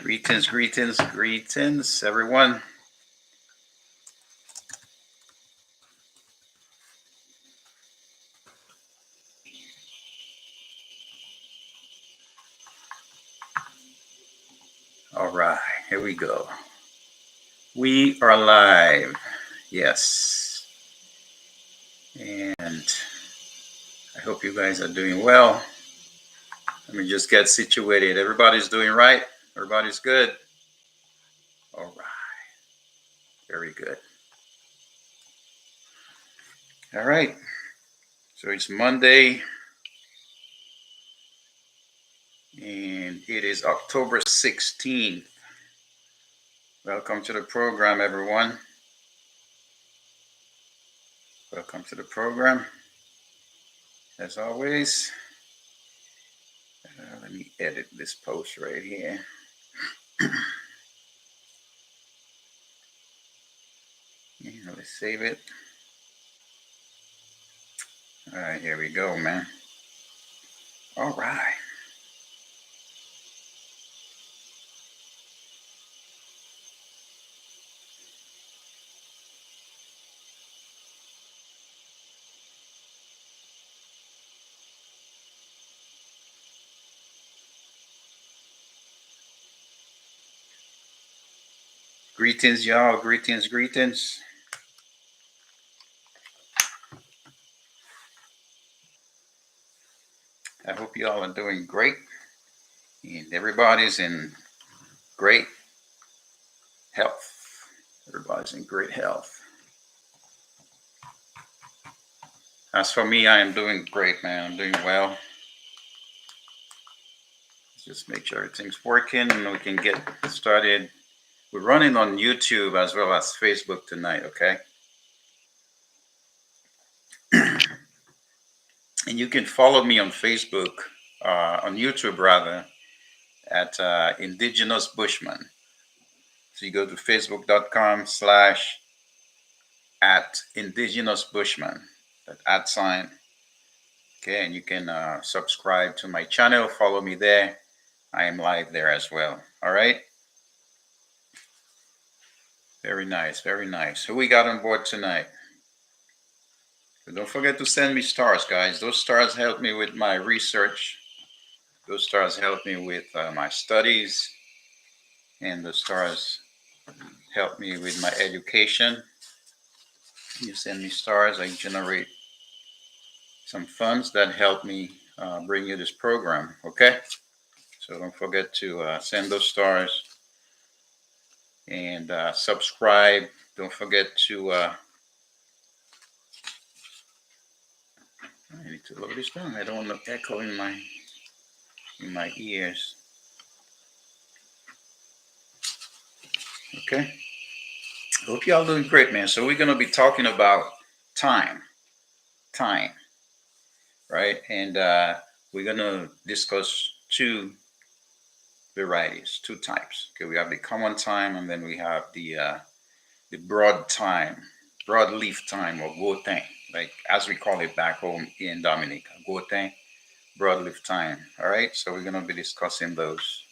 Greetings, greetings, greetings, everyone. All right, here we go. We are live. Yes. And I hope you guys are doing well. Let me just get situated. Everybody's doing right? Everybody's good? All right. Very good. All right. So it's Monday, and it is October 16th. Welcome to the program, everyone. Welcome to the program. As always, let me edit this post right here. Let's save it. All right, here we go, man. All right. Greetings, y'all. Greetings, greetings. I hope y'all are doing great, and everybody's in great health. Everybody's in great health. As for me, I am doing great, man. I'm doing well. Just make sure everything's working and we can get started. We're running on YouTube as well as Facebook tonight, okay? And you can follow me on Facebook, on YouTube rather, at Indigenous Bushman. So you go to facebook.com/@Indigenous Bushman, that @sign. Okay, and you can subscribe to my channel, follow me there. I am live there as well. All right. Very nice, very nice. Who we got on board tonight? So don't forget to send me stars, guys. Those stars help me with my research. Those stars help me with my studies. And the stars help me with my education. You send me stars, I generate some funds that help me bring you this program, okay? So don't forget to send those stars and subscribe. Don't forget to, I need to lower this down. I don't want to echo in my ears. Okay. Hope y'all doing great, man. So we're gonna be talking about thyme, right? And we're gonna discuss two varieties, two types. Okay, we have the common thyme, and then we have the broad thyme, broadleaf thyme, or gotin, like as we call it back home in Dominica, gotin, broadleaf thyme. All right, so we're gonna be discussing those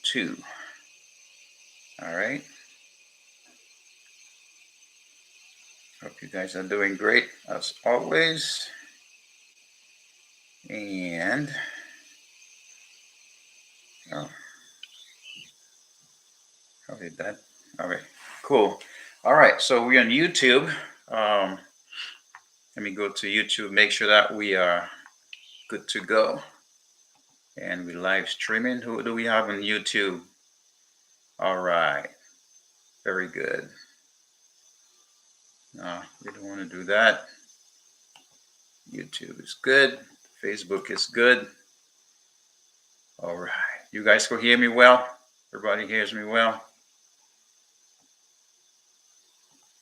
two. All right. Hope you guys are doing great as always. And oh, how did that? All right, cool. All right, so we're on YouTube. Let me go to YouTube, make sure that we are good to go. And we live streaming. Who do we have on YouTube? All right, very good. No, we don't want to do that. YouTube is good. Facebook is good. All right, you guys can hear me well? Everybody hears me well?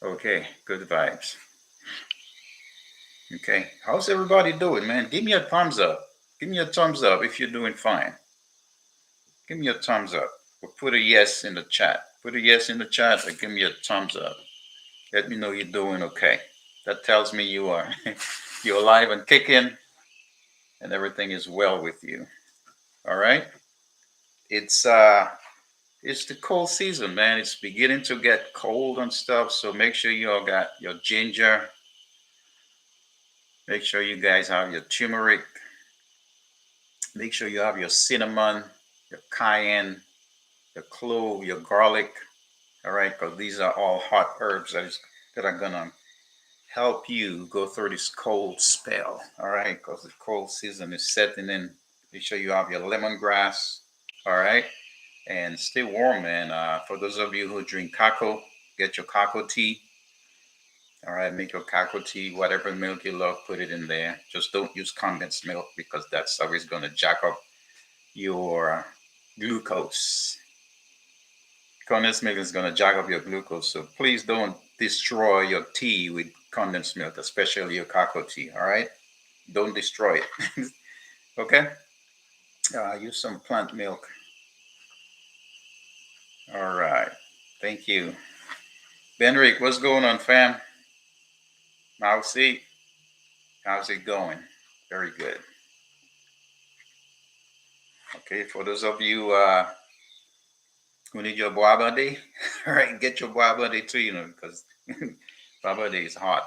Okay, good vibes. Okay, how's everybody doing, man? Give me a thumbs up. Give me a thumbs up if you're doing fine. Give me a thumbs up. Or put a yes in the chat. Put a yes in the chat or give me a thumbs up. Let me know you're doing okay. That tells me you are you're alive and kicking and everything is well with you. All right? It's it's the cold season, man. It's beginning to get cold and stuff. So make sure you all got your ginger. Make sure you guys have your turmeric. Make sure you have your cinnamon, your cayenne, your clove, your garlic. All right, because these are all hot herbs that are gonna help you go through this cold spell. All right, because the cold season is setting in. Make sure you have your lemongrass. All right, and stay warm, man. For those of you who drink cocoa, get your cocoa tea. All right, make your cocoa tea, whatever milk you love, put it in there. Just don't use condensed milk because that's always going to jack up your glucose. Condensed milk is going to jack up your glucose. So please don't destroy your tea with condensed milk, especially your cocoa tea. All right, don't destroy it. Okay, use some plant milk. All right, thank you. Benrick, what's going on, fam? Mousy, how's it going? Very good. Okay, for those of you who need your boaba day, all right, get your boaba day too, because boaba day is hot.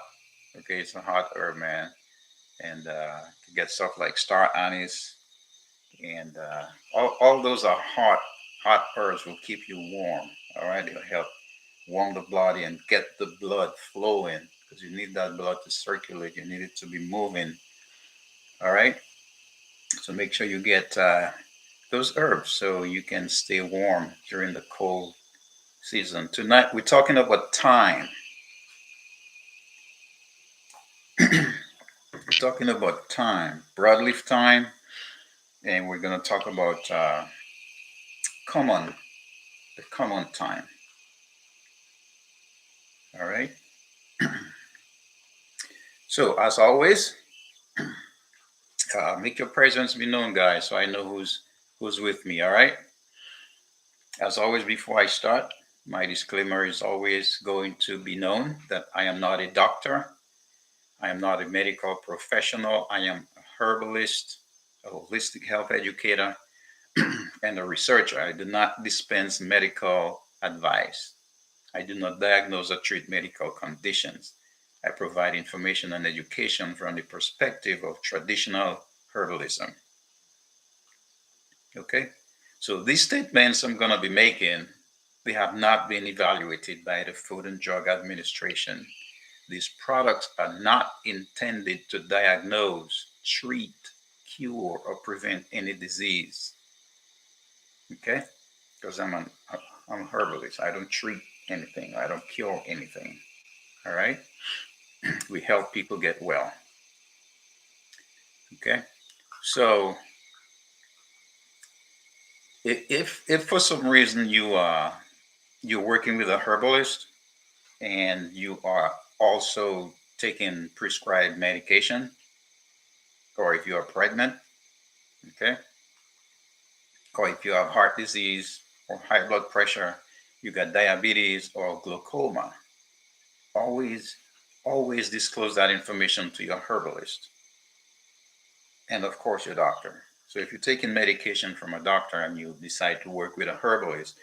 Okay, it's a hot herb, man. And you get stuff like star anise, and all those are hot herbs will keep you warm. All right, it'll help warm the body and get the blood flowing because you need that blood to circulate. You need it to be moving. All right, so make sure you get those herbs so you can stay warm during the cold season. Tonight we're talking about thyme. We're talking about thyme, broadleaf thyme, and we're going to talk about common, the common thyme. All right. So as always, make your presence be known, guys, so I know who's with me. All right. As always, before I start, my disclaimer is always going to be known that I am not a doctor. I am not a medical professional. I am a herbalist, a holistic health educator, and a researcher. I do not dispense medical advice. I do not diagnose or treat medical conditions. I provide information and education from the perspective of traditional herbalism. Okay? So these statements I'm going to be making, they have not been evaluated by the Food and Drug Administration. These products are not intended to diagnose, treat, cure, or prevent any disease. Okay? Because I'm a herbalist. I don't treat anything. I don't cure anything. All right? We help people get well. Okay? So if for some reason you're working with a herbalist and you are also taking prescribed medication, or if you are pregnant, okay, or if you have heart disease or high blood pressure, you got diabetes or glaucoma, always always disclose that information to your herbalist and of course your doctor. So if you're taking medication from a doctor and you decide to work with a herbalist,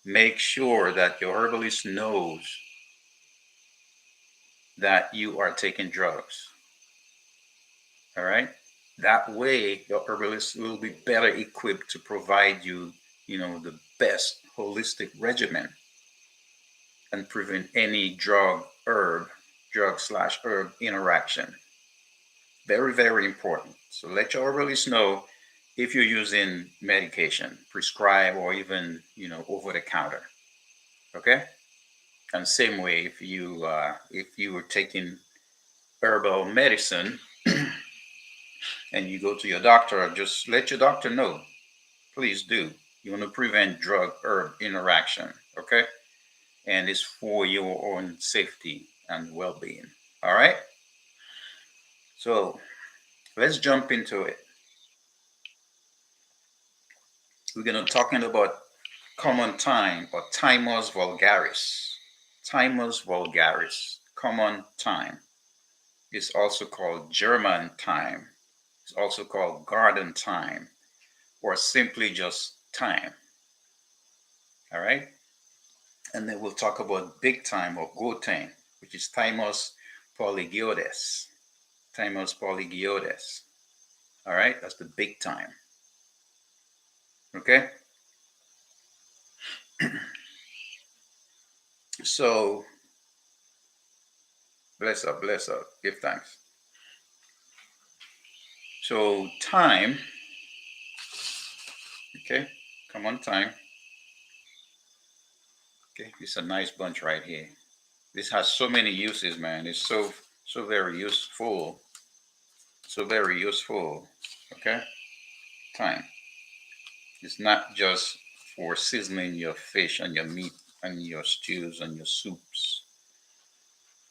make sure that your herbalist knows that you are taking drugs. All right? That way your herbalist will be better equipped to provide you, the best holistic regimen and prevent any drug/herb interaction. Very, very important. So let your herbalist know if you're using medication, prescribed or even, over the counter. Okay? And same way if you were taking herbal medicine and you go to your doctor, just let your doctor know. Please do. You want to prevent drug herb interaction. Okay? And it's for your own safety and well-being. All right? So let's jump into it. We're going to talking about common thyme or Thymus vulgaris. Thymus vulgaris, common thyme. It's also called German thyme. It's also called garden thyme or simply just thyme. All right. And then we'll talk about big thyme or gotain, which is Thymus polygioides. Thymus polygioides. All right. That's the big thyme. Okay. So bless up, give thanks. So thyme, okay, come on thyme. Okay, this is a nice bunch right here. This has so many uses, man. It's so very useful. So very useful. Okay, thyme. It's not just for seasoning your fish and your meat and your stews and your soups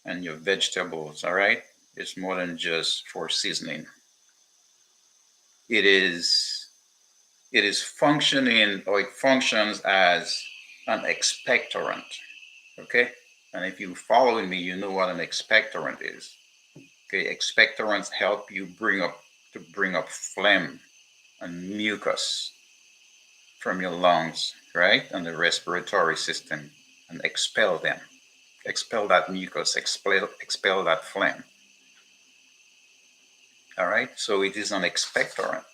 and your vegetables. All right, it's more than just for seasoning. It is it is functioning, or it functions as an expectorant. Okay, and if you following me, you know what an expectorant is. Okay, expectorants help you bring up phlegm and mucus from your lungs, right, and the respiratory system, and expel them, expel that mucus, expel that phlegm. All right, so it is an expectorant,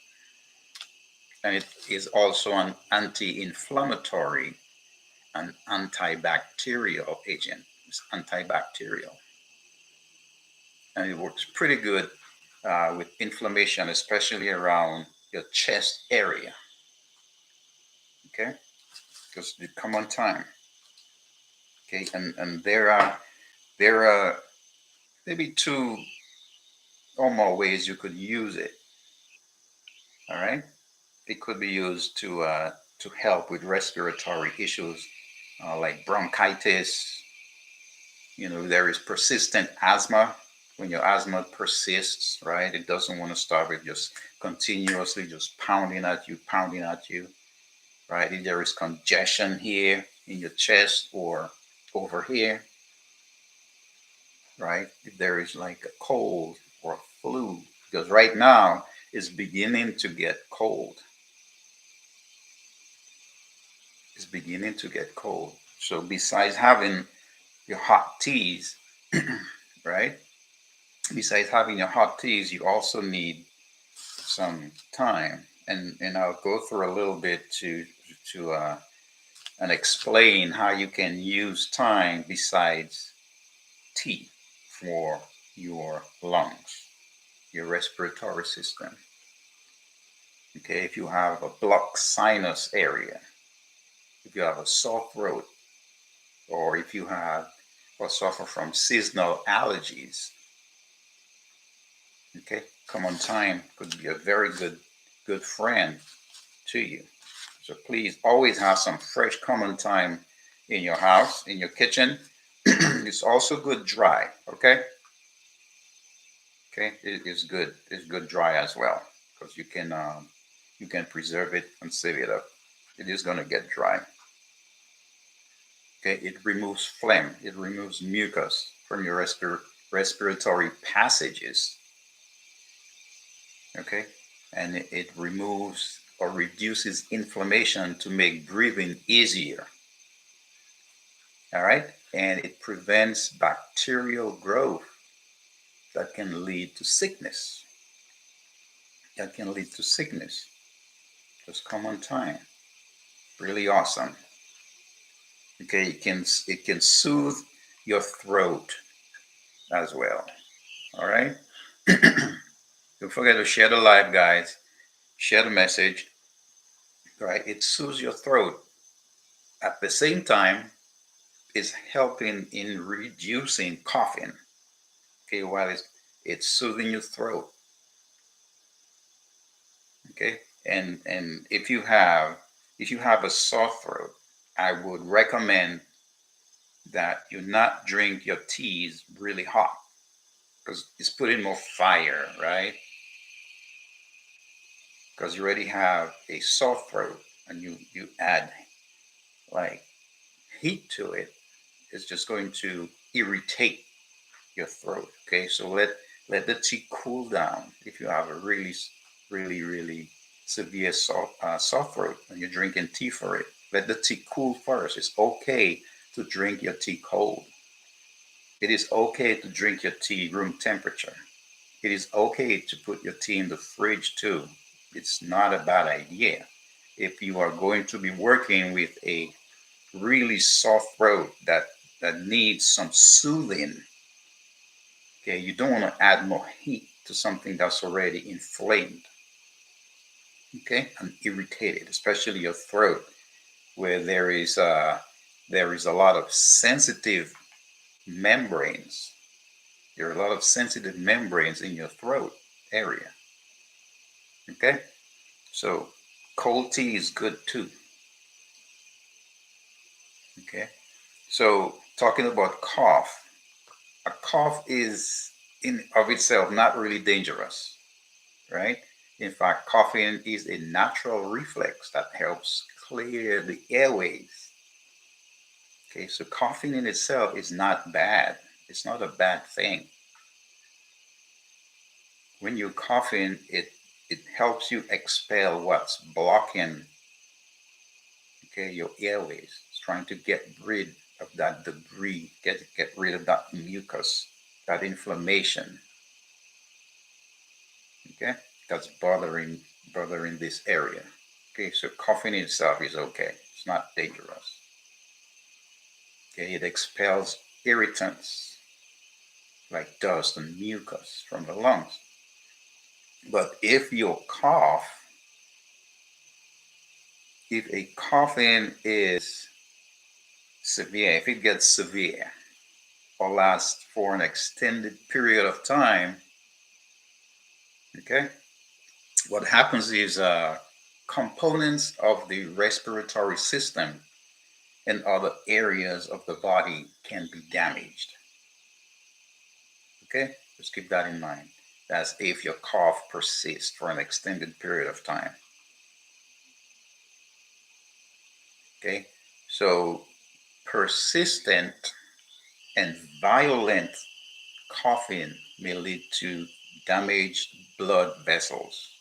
and it is also an anti-inflammatory and antibacterial agent. It's antibacterial, and it works pretty good with inflammation, especially around your chest area. Okay, because the common time. Okay, and there are maybe two or more ways you could use it. All right, it could be used to help with respiratory issues like bronchitis. There is persistent asthma. When your asthma persists, right, it doesn't want to stop. It just continuously just pounding at you, right? If there is congestion here in your chest or over here, right? If there is like a cold or flu, because right now it's beginning to get cold. It's beginning to get cold. So besides having your hot teas, right? Besides having your hot teas, you also need some thyme, and I'll go through a little bit to and explain how you can use thyme besides tea for your lungs, your respiratory system. Okay, if you have a blocked sinus area, if you have a sore throat, or if you have or suffer from seasonal allergies, okay, common thyme could be a very good friend to you. So please always have some fresh common thyme in your house, in your kitchen. It's also good dry, okay? Okay, it's good. It's good dry as well because you can preserve it and save it up. It is gonna get dry. Okay, it removes phlegm. It removes mucus from your respiratory passages. Okay, and it removes or reduces inflammation to make breathing easier. All right, and it prevents bacterial growth that can lead to sickness. That can lead to sickness. Just common thyme. Really awesome. Okay, it can soothe your throat as well. All right. Don't forget to share the live, guys. Share the message. All right. It soothes your throat. At the same time, it's helping in reducing coughing. Okay, while it's soothing your throat. Okay, and if you have a sore throat, I would recommend that you not drink your teas really hot because it's putting more fire, right? Because you already have a sore throat and you add like heat to it, it's just going to irritate your throat. Okay, so let the tea cool down if you have a really severe sore throat and you're drinking tea for it. Let the tea cool first. It's okay to drink your tea cold. It is okay to drink your tea room temperature. It is okay to put your tea in the fridge too. It's not a bad idea. If you are going to be working with a really soft throat that needs some soothing, okay, you don't want to add more heat to something that's already inflamed, okay, and irritated, especially your throat, where there is a lot of sensitive membranes. There are a lot of sensitive membranes in your throat area. Okay, so cold tea is good too. Okay, so talking about cough, a cough is in of itself not really dangerous, right? In fact, coughing is a natural reflex that helps clear the airways. Okay, so coughing in itself is not bad. It's not a bad thing. When you're coughing, it helps you expel what's blocking, okay, your airways. It's trying to get rid of that debris, get rid of that mucus, that inflammation, okay, that's bothering this area. Okay, so coughing itself is okay. It's not dangerous. Okay, it expels irritants like dust and mucus from the lungs. But if a coughing is severe, if it gets severe or lasts for an extended period of time, okay, what happens is components of the respiratory system and other areas of the body can be damaged. Okay, just keep that in mind. That's if your cough persists for an extended period of time. Okay, so persistent and violent coughing may lead to damaged blood vessels.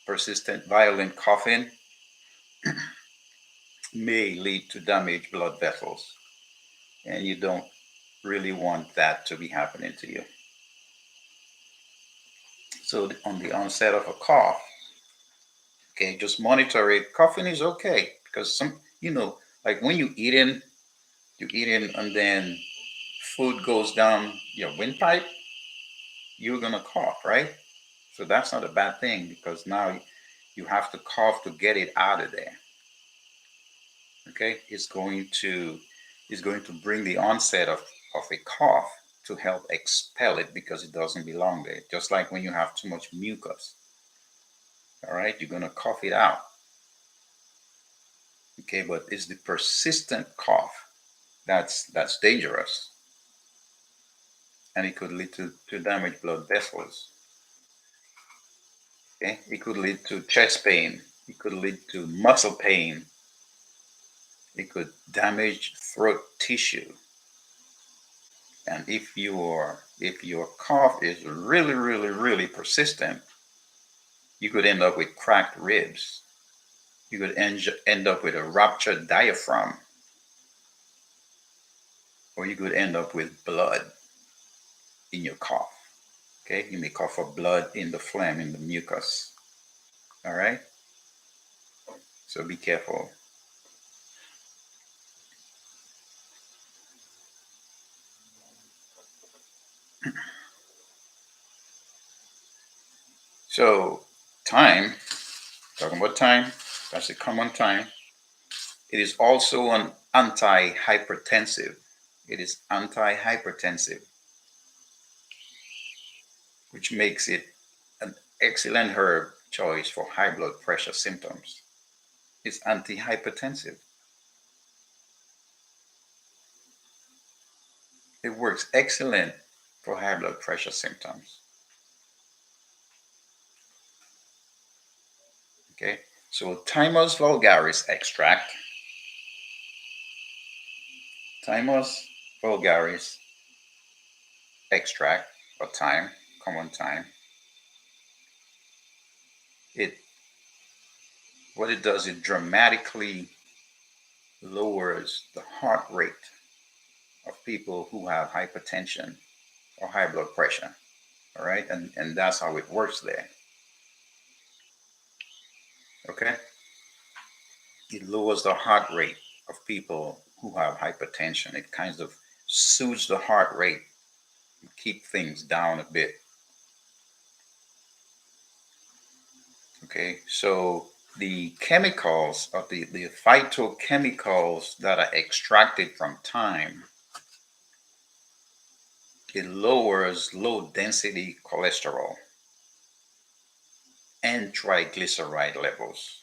Persistent violent coughing may lead to damaged blood vessels, and you don't really want that to be happening to you. So, on the onset of a cough, okay, just monitor it. Coughing is okay because like when you eating, and then food goes down your windpipe, you're gonna cough, right? So that's not a bad thing because now you have to cough to get it out of there. Okay, it's going to bring the onset of a cough to help expel it because it doesn't belong there. Just like when you have too much mucus, all right, you're gonna cough it out. Okay, but it's the persistent cough that's dangerous, and it could lead to damaged blood vessels. Okay, it could lead to chest pain. It could lead to muscle pain. It could damage throat tissue. And if your cough is really, really, really persistent, you could end up with cracked ribs. You could end up with a ruptured diaphragm, or you could end up with blood in your cough. Okay, you may cough for blood in the phlegm, in the mucus. All right, so be careful. So, thyme, talking about thyme, that's a common thyme. It is also an antihypertensive. It is antihypertensive, which makes it an excellent herb choice for high blood pressure symptoms. It's antihypertensive. It works excellent for high blood pressure symptoms. Okay, so Thymus vulgaris extract, Thymus vulgaris extract, or thyme, common thyme. It what it does, it dramatically lowers the heart rate of people who have hypertension or high blood pressure. All right, and that's how it works there. Okay, it lowers the heart rate of people who have hypertension. It kind of soothes the heart rate, keep things down a bit. Okay, so the chemicals of the phytochemicals that are extracted from thyme, it lowers low density cholesterol and triglyceride levels.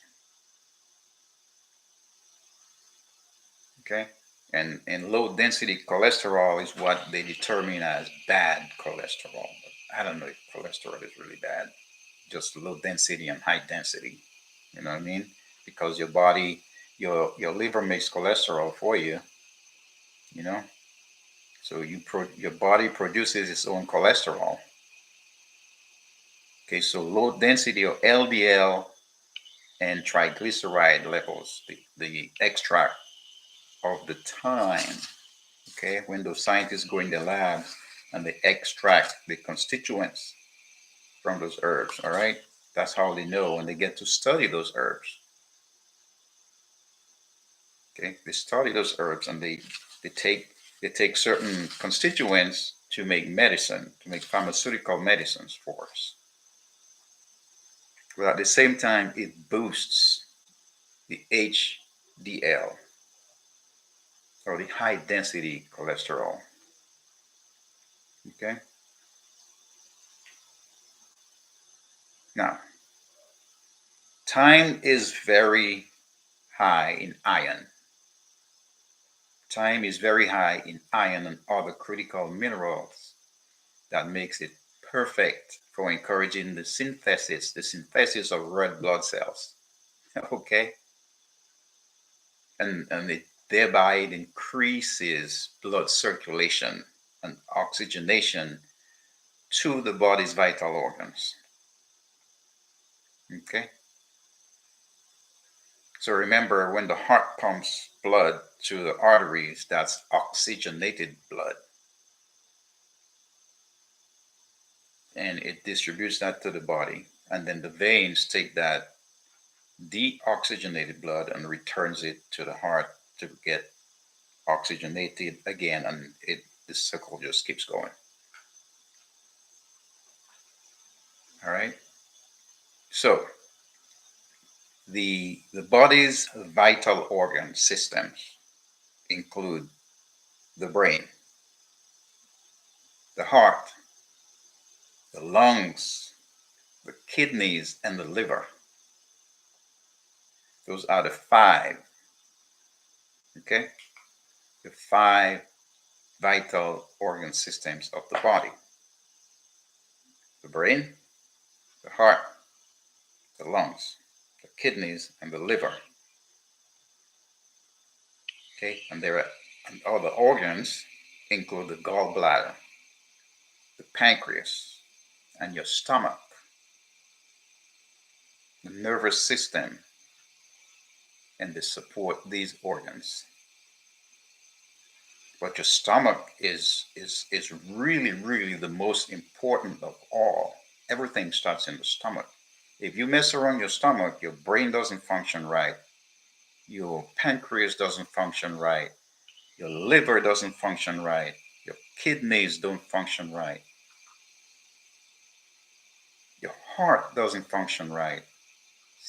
Okay, and low density cholesterol is what they determine as bad cholesterol. I don't know if cholesterol is really bad, just low density and high density. You know what I mean? Because your body, your liver makes cholesterol for you. You know, so your body produces its own cholesterol. Okay, so low density of LDL and triglyceride levels, the extract of the thyme. Okay, when those scientists go in the lab and they extract the constituents from those herbs, all right, that's how they know, and they get to study those herbs. Okay, they study those herbs and they take they take certain constituents to make medicine, to make pharmaceutical medicines for us. But at the same time, it boosts the HDL, or the high density cholesterol. Okay, now thyme is very high in iron. Thyme is very high in iron and other critical minerals that makes it perfect for encouraging the synthesis of red blood cells. Okay, and it thereby it increases blood circulation and oxygenation to the body's vital organs. Okay, so remember, when the heart pumps blood to the arteries, that's oxygenated blood, and it distributes that to the body, and then the veins take that deoxygenated blood and returns it to the heart to get oxygenated again, and the cycle just keeps going. All right, so the body's vital organ systems include the brain, the heart, the lungs, the kidneys, and the liver. Those are the five. Okay, the five vital organ systems of the body: the brain, the heart, the lungs, the kidneys, and the liver. Okay, and other organs include the gallbladder, the pancreas, and your stomach, the nervous system, and they support these organs. But your stomach is really, really the most important of all. Everything starts in the stomach. If you mess around your stomach, your brain doesn't function right, your pancreas doesn't function right, your liver doesn't function right, your kidneys don't function right, your heart doesn't function right.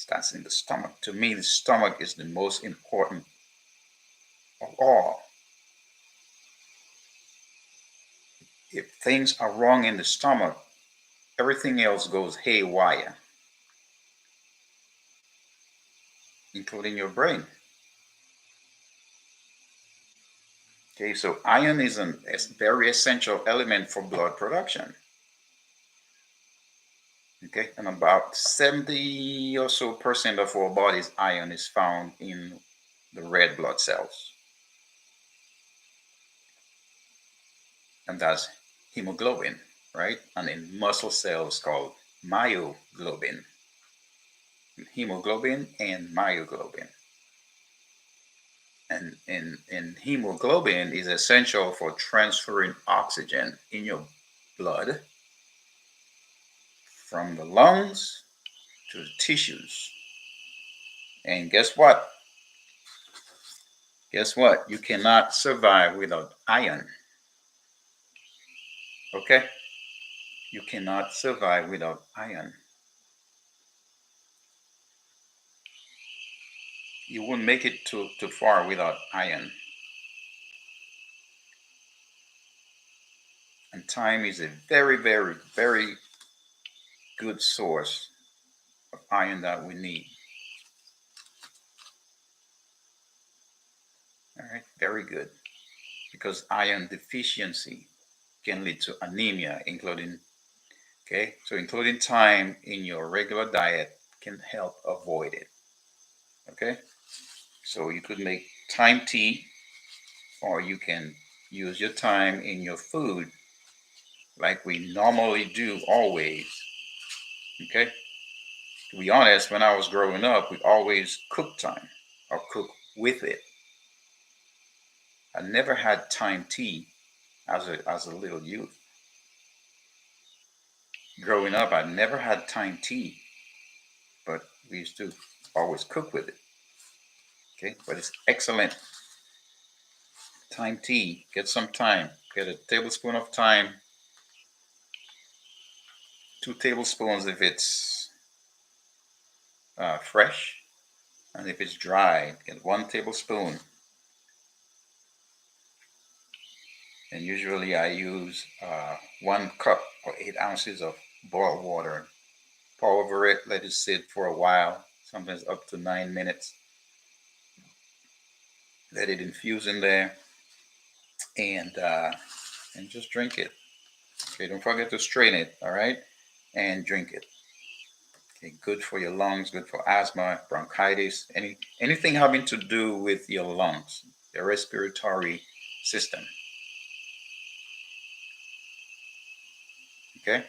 That's in the stomach. To me, the stomach is the most important of all. If things are wrong in the stomach, everything else goes haywire, including your brain. Okay, so iron is a very essential element for blood production. Okay, and about 70 or so percent of our body's iron is found in the red blood cells, and that's hemoglobin, right? And in muscle cells called myoglobin, hemoglobin and myoglobin. and hemoglobin is essential for transferring oxygen in your blood from the lungs to the tissues. And guess what? Guess what? You cannot survive without iron. Okay? You cannot survive without iron. You won't make it too far without iron. And thyme is a very, very, very good source of iron that we need. All right, very good. Because iron deficiency can lead to anemia, including, okay, so including thyme in your regular diet can help avoid it. Okay, so you could make thyme tea, or you can use your thyme in your food like we normally do always. Okay, to be honest, when I was growing up, we always cooked thyme or cook with it. I never had thyme tea as a little youth. Growing up, I never had thyme tea, but we used to always cook with it. Okay, but it's excellent. Thyme tea. Get some thyme. Get a tablespoon of thyme. 2 tablespoons if it's fresh, and if it's dry, get 1 tablespoon. And usually I use 1 cup or 8 ounces of boiled water. Pour over it, let it sit for a while, sometimes up to 9 minutes. Let it infuse in there, and just drink it. Okay, don't forget to strain it. All right, and drink it. Okay, good for your lungs, good for asthma, bronchitis, anything having to do with your lungs, your respiratory system. Okay,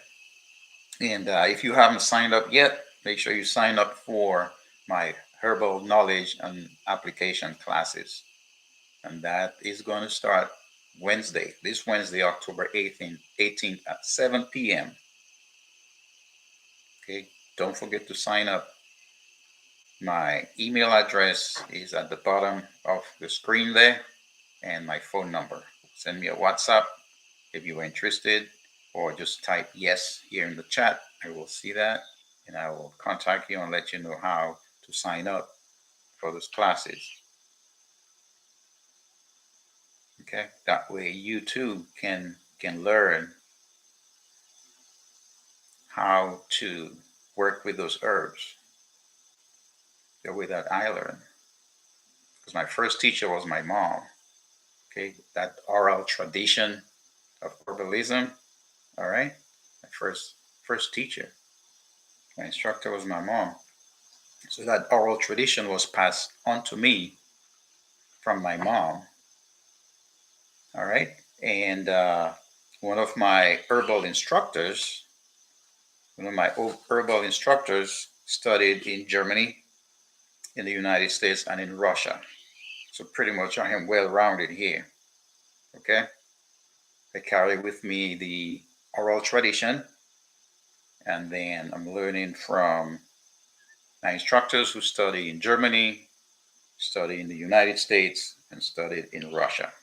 and if you haven't signed up yet, make sure you sign up for my herbal knowledge and application classes, and that is going to start this Wednesday, October 18th at 7 p.m. Okay, don't forget to sign up. My email address is at the bottom of the screen there, and my phone number. Send me a WhatsApp if you are interested, or just type yes here in the chat. I will see that, and I will contact you and let you know how to sign up for those classes. Okay, that way you too can learn how to work with those herbs the way that I learned. Because my first teacher was my mom. Okay, that oral tradition of herbalism. All right, my first teacher, my instructor was my mom. So that oral tradition was passed on to me from my mom. All right, and one of my herbal instructors, studied in Germany, in the United States, and in Russia. So pretty much I am well rounded here. Okay, I carry with me the oral tradition, and then I'm learning from my instructors who study in Germany, study in the United States, and studied in Russia.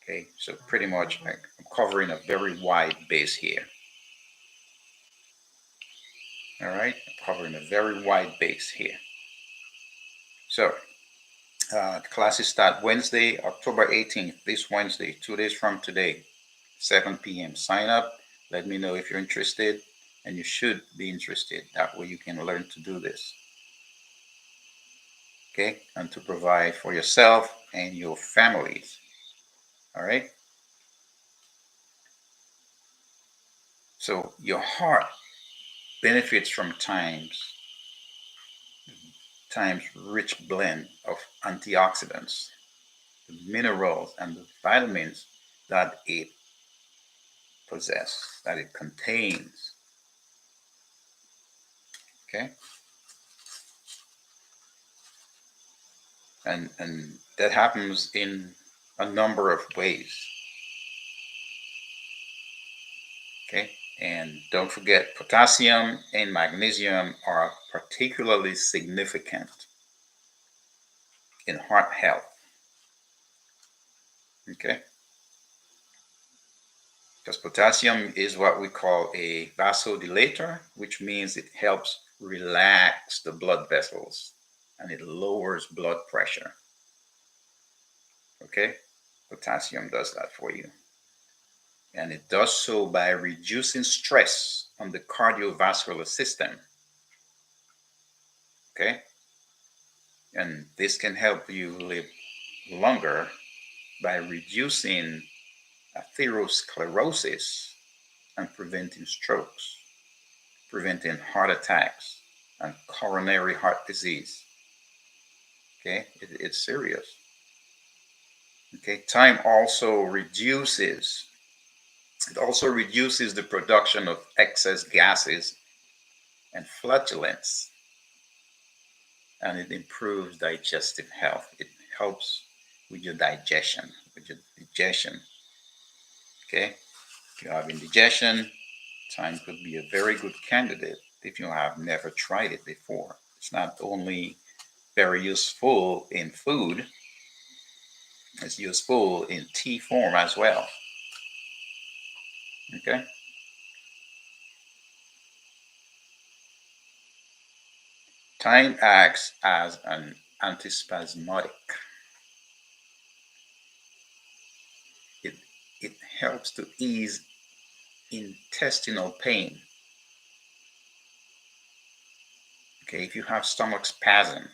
Okay, so pretty much I'm covering a very wide base here. All right, I'm covering a very wide base here. So classes start Wednesday, October 18th, this Wednesday, 2 days from today, 7 p.m. Sign up. Let me know if you're interested, and you should be interested. That way you can learn to do this. Okay, and to provide for yourself and your families. All right. So your heart benefits from Thyme's rich blend of antioxidants, the minerals, and the vitamins that it possesses, that it contains. Okay. and that happens in a number of ways. Okay, and don't forget, potassium and magnesium are particularly significant in heart health. Okay, because potassium is what we call a vasodilator, which means it helps relax the blood vessels and it lowers blood pressure. Okay, potassium does that for you. And it does so by reducing stress on the cardiovascular system. Okay, and this can help you live longer by reducing atherosclerosis and preventing strokes, preventing heart attacks, and coronary heart disease. Okay, it's serious. Okay, thyme also reduces the production of excess gases and flatulence, and it improves digestive health. It helps with your digestion. Okay, if you have indigestion, thyme could be a very good candidate if you have never tried it before. It's not only very useful in food, it's useful in tea form as well. Okay, thyme acts as an antispasmodic. It, it helps to ease intestinal pain. Okay, if you have stomach spasm,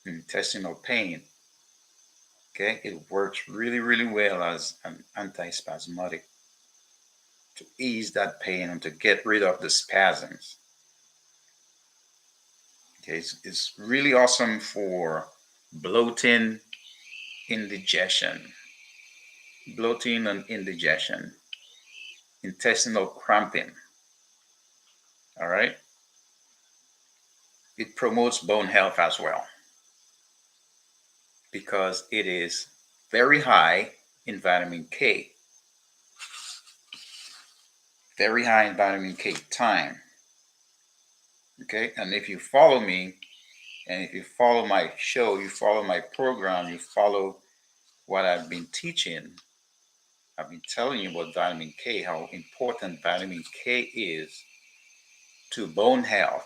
intestinal pain, okay, it works really, really well as an antispasmodic to ease that pain and to get rid of the spasms. Okay, it's really awesome for bloating, indigestion, bloating and indigestion, intestinal cramping. All right, it promotes bone health as well because it is very high in vitamin K. Very high in vitamin K, thyme. Okay, and if you follow me, and if you follow my show, you follow my program, you follow what I've been teaching, I've been telling you about vitamin K, how important vitamin K is to bone health.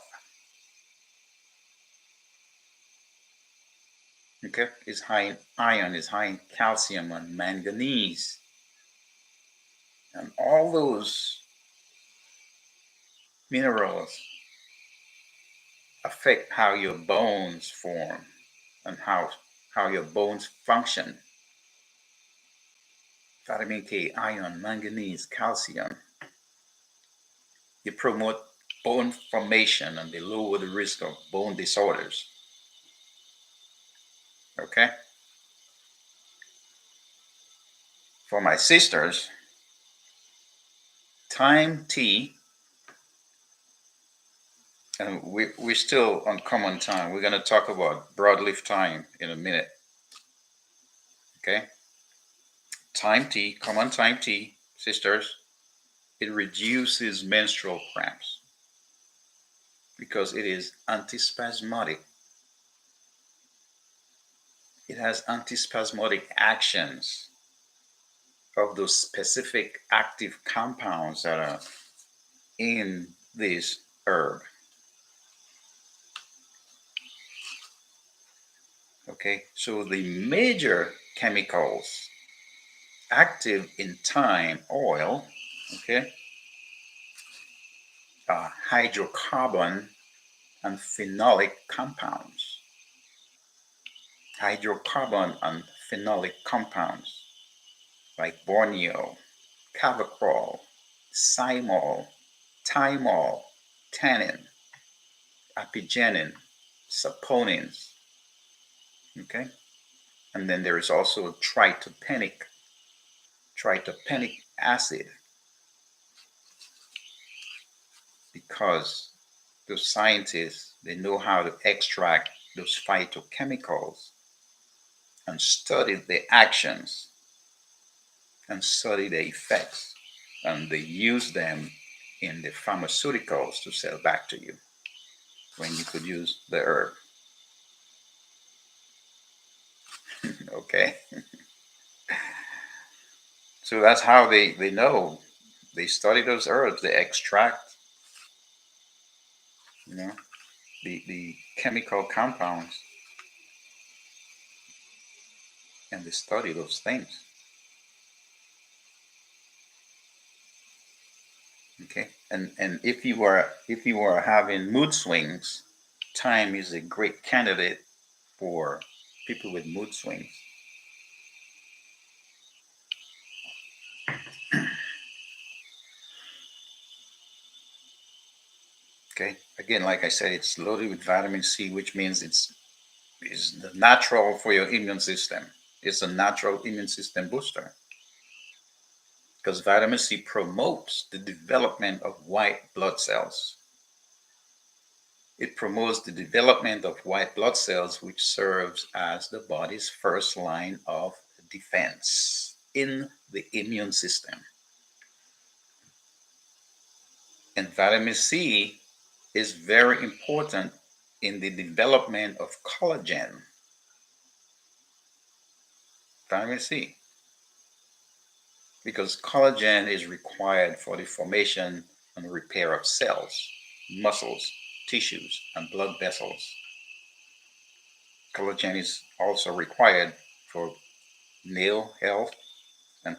Okay, it's high in iron, it's high in calcium and manganese, and all those minerals affect how your bones form and how your bones function. Vitamin K, iron, manganese, calcium. They promote bone formation and they lower the risk of bone disorders. Okay? For my sisters, thyme tea, and we're still on common thyme. We're going to talk about broadleaf thyme in a minute. Okay? Thyme tea, common thyme tea, sisters, it reduces menstrual cramps because it is antispasmodic. It has antispasmodic actions of those specific active compounds that are in this herb. Okay, so the major chemicals active in thyme oil, okay, are hydrocarbon and phenolic compounds. Hydrocarbon and phenolic compounds like borneo, cavacrol, cymol, thymol, tannin, apigenin, saponins. Okay, and then there is also tritopenic acid because those scientists, they know how to extract those phytochemicals and study the actions and study the effects, and they use them in the pharmaceuticals to sell back to you when you could use the herb. Okay, so that's how they know. They study those herbs, they extract, you know, the chemical compounds, and they study those things. Okay, and if you are having mood swings, thyme is a great candidate for people with mood swings. Okay, again, like I said, it's loaded with vitamin C, which means it's the natural for your immune system. It's a natural immune system booster because vitamin C promotes the development of white blood cells. It promotes the development of white blood cells, which serves as the body's first line of defense in the immune system. And vitamin C is very important in the development of collagen. Vitamin C, because collagen is required for the formation and repair of cells, muscles, tissues, and blood vessels. Collagen is also required for nail health and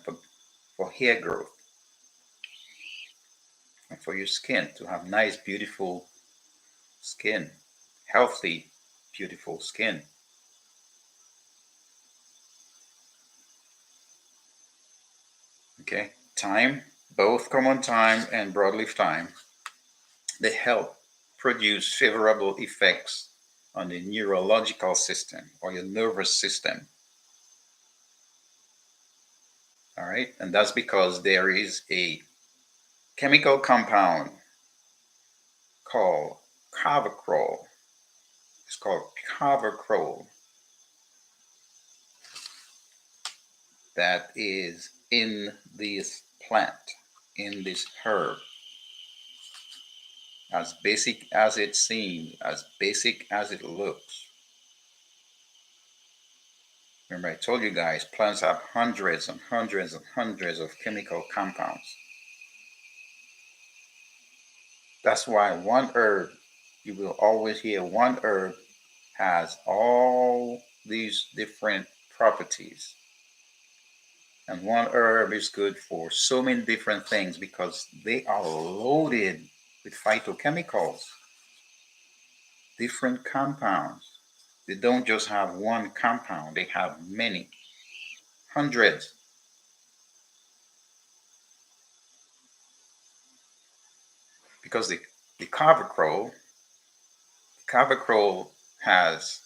for hair growth and for your skin to have nice, beautiful skin, healthy, beautiful skin. Okay, thyme, both common thyme and broadleaf thyme, they help produce favorable effects on the neurological system or your nervous system. All right, and that's because there is a chemical compound called carvacrol. It's called carvacrol that is in this plant, in this herb. As basic as it seems, as basic as it looks. Remember, I told you guys plants have hundreds and hundreds and hundreds of chemical compounds. That's why one herb, you will always hear one herb has all these different properties. And one herb is good for so many different things because they are loaded with phytochemicals, different compounds. They don't just have one compound, they have many, hundreds. Because the carvacrol has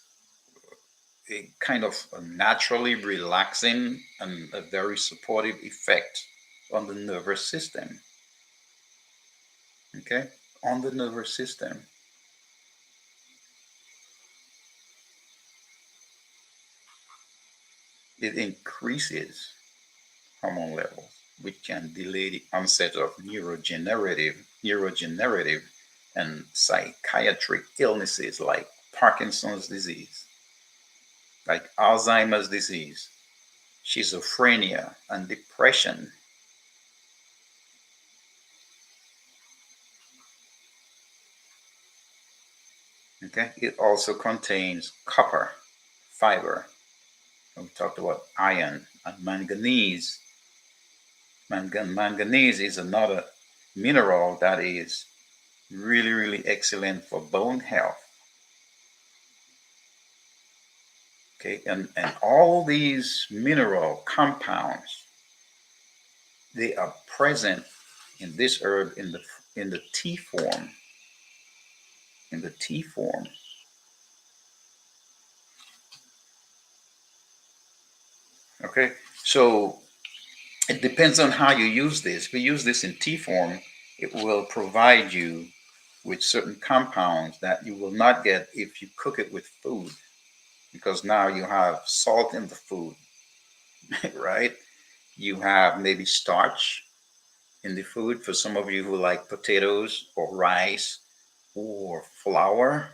a kind of a naturally relaxing and a very supportive effect on the nervous system. Okay, on the nervous system. It increases hormone levels, which can delay the onset of neurogenerative and psychiatric illnesses like Parkinson's disease, like Alzheimer's disease, schizophrenia, and depression. Okay, it also contains copper, fiber. We talked about iron and manganese. Manganese is another mineral that is really, really excellent for bone health. Okay, and all these mineral compounds, they are present in this herb in the tea form. In the tea form. Okay, so it depends on how you use this. If you use this in tea form, it will provide you with certain compounds that you will not get if you cook it with food, because now you have salt in the food, right? You have maybe starch in the food for some of you who like potatoes or rice or flour,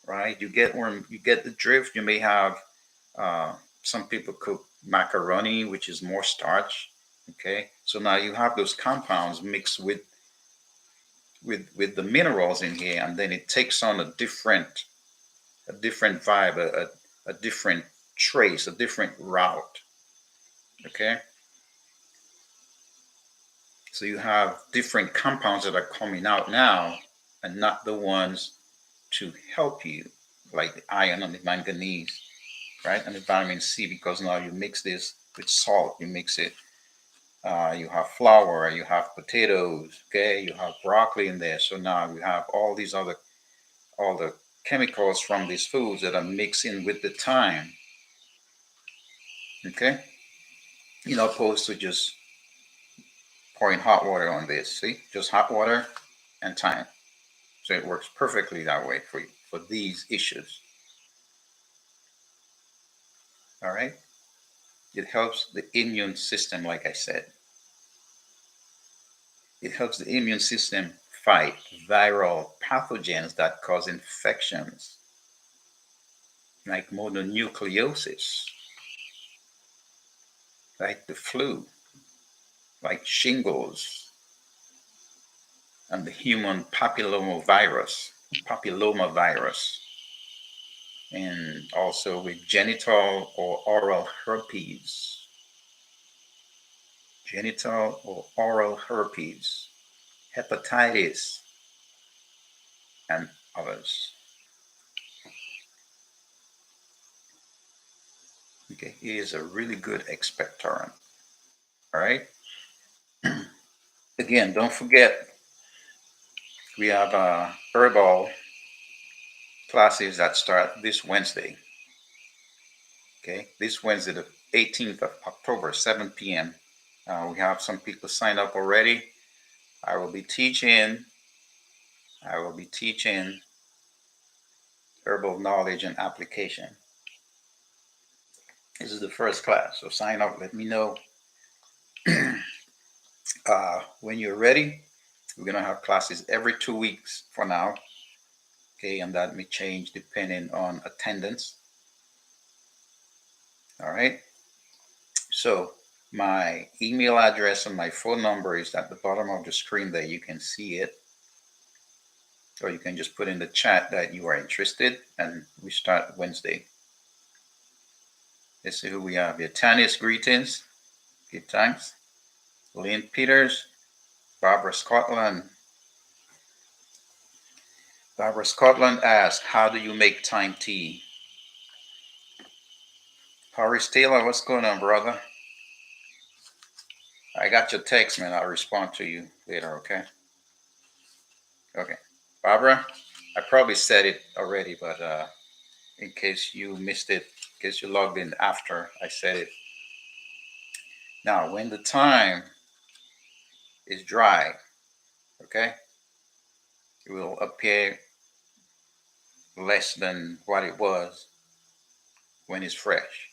right? You get the drift. You may have uh, some people cook macaroni, which is more starch. Okay, so now you have those compounds mixed with the minerals in here, and then it takes on a different vibe, a different trace, a different route. Okay, so you have different compounds that are coming out now, and not the ones to help you, like the iron and the manganese, right, and the vitamin C, because now you mix this with salt. You mix it. You have flour. You have potatoes. Okay, you have broccoli in there. So now you have all the chemicals from these foods that are mixing with the thyme. Okay, opposed to just pouring hot water on this. See, just hot water and thyme. So it works perfectly that way for you for these issues. All right. It helps the immune system, like I said. It helps the immune system fight viral pathogens that cause infections, like mononucleosis, like the flu, like shingles, and the human papillomavirus, and also with genital or oral herpes, hepatitis, and others. Okay, it is a really good expectorant. All right. Again, don't forget we have herbal classes that start this Wednesday. Okay, this Wednesday, the 18th of October, 7 p.m. We have some people signed up already. I will be teaching. I will be teaching herbal knowledge and application. This is the first class, so sign up. Let me know when you're ready. We're gonna have classes every 2 weeks for now. Okay, and that may change depending on attendance. All right. So my email address and my phone number is at the bottom of the screen there. You can see it. Or you can just put in the chat that you are interested, and we start Wednesday. Let's see who we have here. Tanis, greetings. Good times. Lynn Peters. Barbara Scotland. Barbara Scotland asks, how do you make thyme tea? Horace Taylor, what's going on, brother? I got your text, man. I'll respond to you later, okay? Okay. Barbara, I probably said it already, but in case you missed it, in case you logged in after I said it. Now, when the thyme is dry, okay, it will appear less than what it was when it's fresh.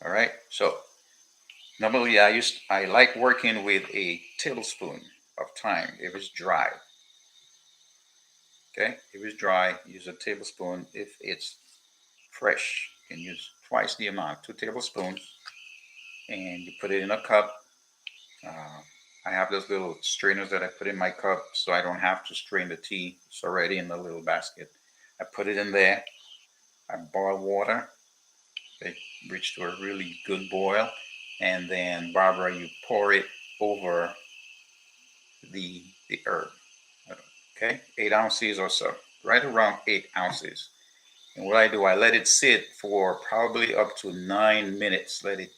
All right. So normally I like working with a tablespoon of thyme if it's dry. Okay, if it's dry, use a tablespoon. If it's fresh, you can use twice the amount, 2 tablespoons, and you put it in a cup. Uh, I have those little strainers that I put in my cup so I don't have to strain the tea. It's already in the little basket. I put it in there. I boil water. They reach to a really good boil. And then, Barbara, you pour it over the herb. Okay, 8 ounces or so, right around 8 ounces. And what I do, I let it sit for probably up to 9 minutes. Let it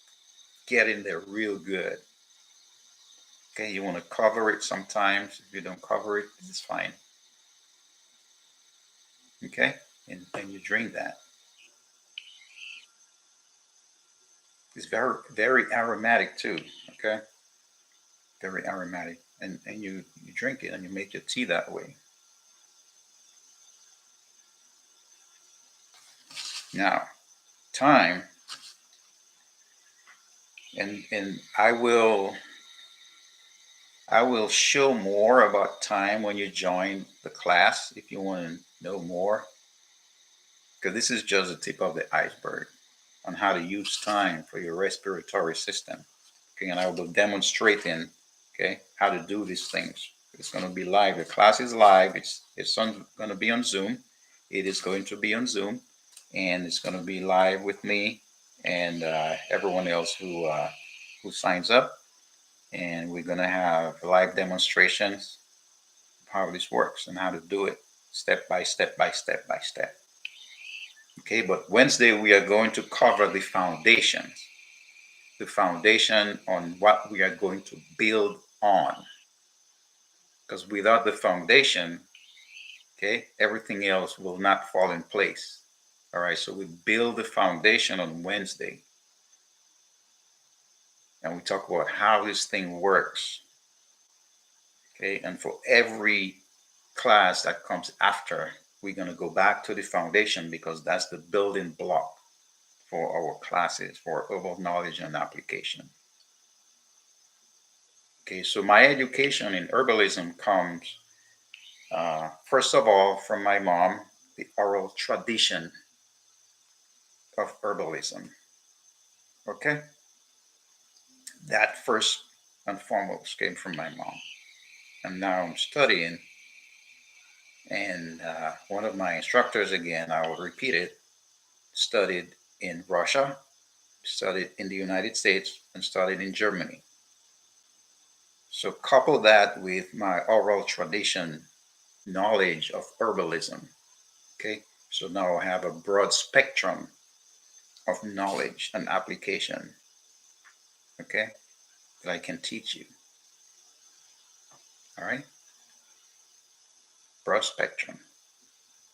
get in there real good. Okay, you want to cover it sometimes. If you don't cover it, it's fine. Okay, and then you drink that. It's very, very aromatic too. Okay, very aromatic. and you drink it and you make your tea that way. Now, thyme, and I will show more about thyme when you join the class if you want to know more, because this is just the tip of the iceberg on how to use thyme for your respiratory system. Okay, and I will be demonstrating, okay, how to do these things. It's going to be live. The class is live. It's going to be on Zoom. It is going to be on Zoom, and it's going to be live with me and everyone else who signs up. And we're going to have live demonstrations of how this works and how to do it step by step by step by step. Okay, but Wednesday we are going to cover the foundation on what we are going to build on. Because without the foundation, okay, everything else will not fall in place. All right, so we build the foundation on Wednesday and we talk about how this thing works. Okay, and for every class that comes after, we're going to go back to the foundation because that's the building block for our classes for herbal knowledge and application. Okay, so my education in herbalism comes, first of all, from my mom, the oral tradition of herbalism. Okay, that first and foremost came from my mom. And now I'm studying, and one of my instructors, again, I will repeat it, studied in Russia, studied in the United States, and studied in Germany. So couple that with my oral tradition knowledge of herbalism. Okay, so now I have a broad spectrum of knowledge and application. Okay, that I can teach you. All right, broad spectrum,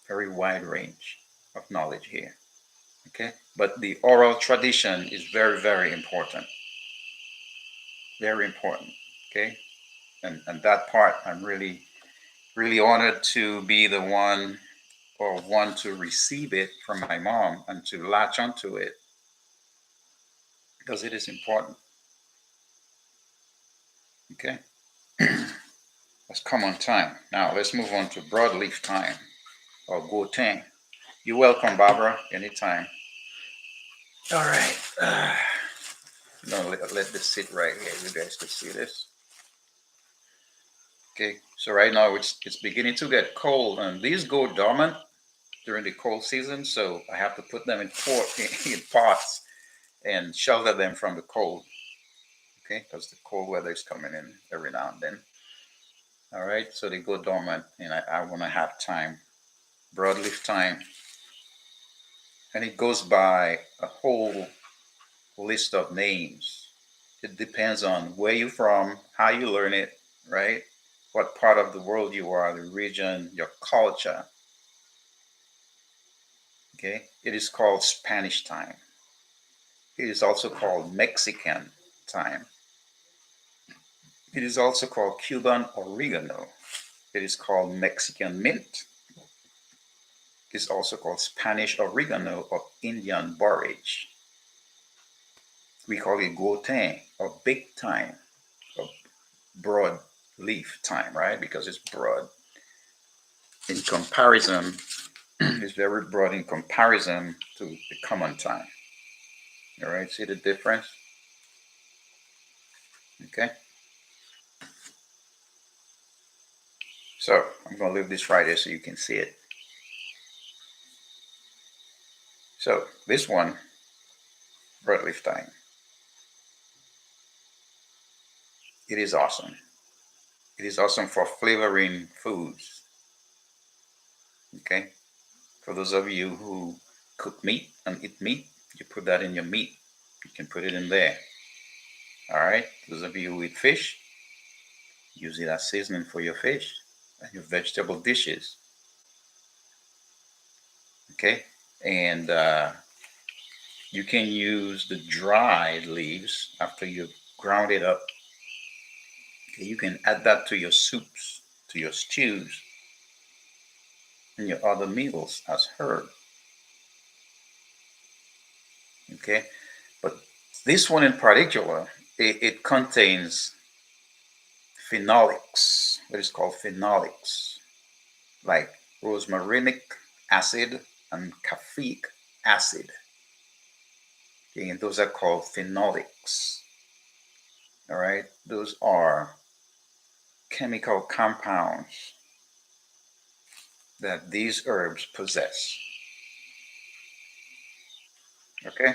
very wide range of knowledge here. Okay, but the oral tradition is very, very important. Very important. Okay, and that part I'm really, really honored to be the one or one to receive it from my mom and to latch onto it because it is important. Okay, let's come on thyme. Now let's move on to broadleaf thyme or gotin. You're welcome, Barbara, anytime. All right. No, let this sit right here. You guys can see this. Okay, so right now it's beginning to get cold, and these go dormant during the cold season, so I have to put them in in pots and shelter them from the cold. Okay, because the cold weather is coming in every now and then. All right, so they go dormant, and I want to have thyme, broadleaf thyme, and it goes by a whole list of names. It depends on where you're from, how you learn it, right? What part of the world you are, the region, your culture. Okay, it is called Spanish thyme. It is also called Mexican thyme. It is also called Cuban oregano. It is called Mexican mint. It is also called Spanish oregano or Indian borage. We call it gotin or big thyme or broad leaf thyme, right? Because it's broad. In comparison, it's very broad in comparison to the common thyme. All right, see the difference? Okay. So I'm going to leave this right here so you can see it. So this one, broadleaf thyme, it is awesome. It is awesome for flavoring foods. Okay. For those of you who cook meat and eat meat, you put that in your meat. You can put it in there. All right. Those of you who eat fish, use it as seasoning for your fish and your vegetable dishes. Okay. And you can use the dried leaves after you ground it up. Okay, you can add that to your soups, to your stews, and your other meals as herb. Okay, but this one in particular, it contains phenolics, what is called phenolics, like rosmarinic acid and caffeic acid. Okay, and those are called phenolics. All right, those are chemical compounds that these herbs possess. Okay,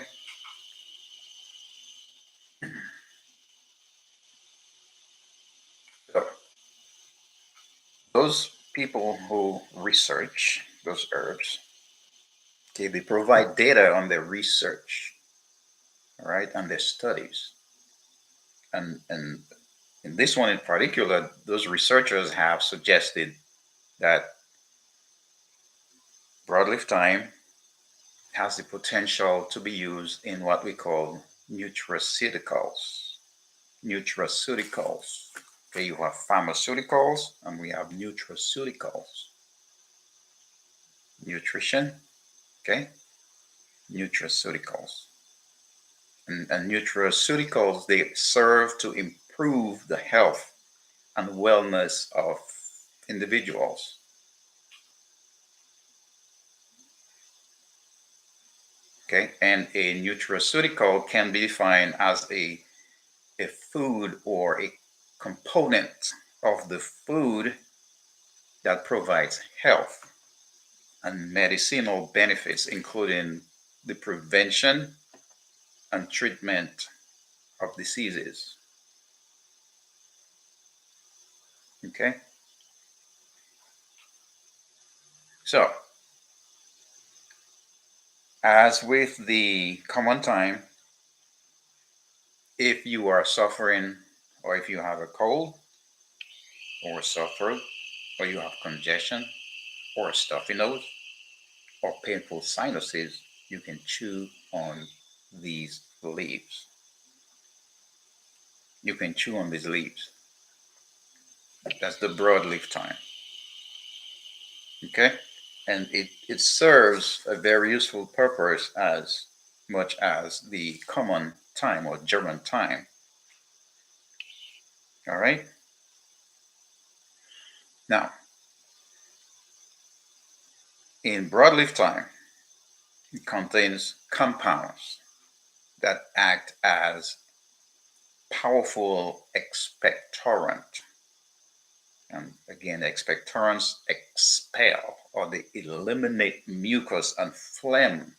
so those people who research those herbs, okay, they provide data on their research, all right, and their studies. And in this one in particular, those researchers have suggested that broadleaf thyme has the potential to be used in what we call nutraceuticals. Nutraceuticals. Okay, you have pharmaceuticals and we have nutraceuticals. Nutrition, okay, nutraceuticals. And nutraceuticals, they serve to improve the health and wellness of individuals. Okay, and a nutraceutical can be defined as a food or a component of the food that provides health and medicinal benefits, including the prevention and treatment of diseases. Okay, so as with the common thyme, if you are suffering or if you have a cold or a sore throat or you have congestion or a stuffy nose or painful sinuses, you can chew on these leaves. You can chew on these leaves. That's the broadleaf thyme. Okay? And it serves a very useful purpose as much as the common thyme or German thyme. All right? Now, in broadleaf thyme, it contains compounds that act as powerful expectorant. And again, expectorants expel or they eliminate mucus and phlegm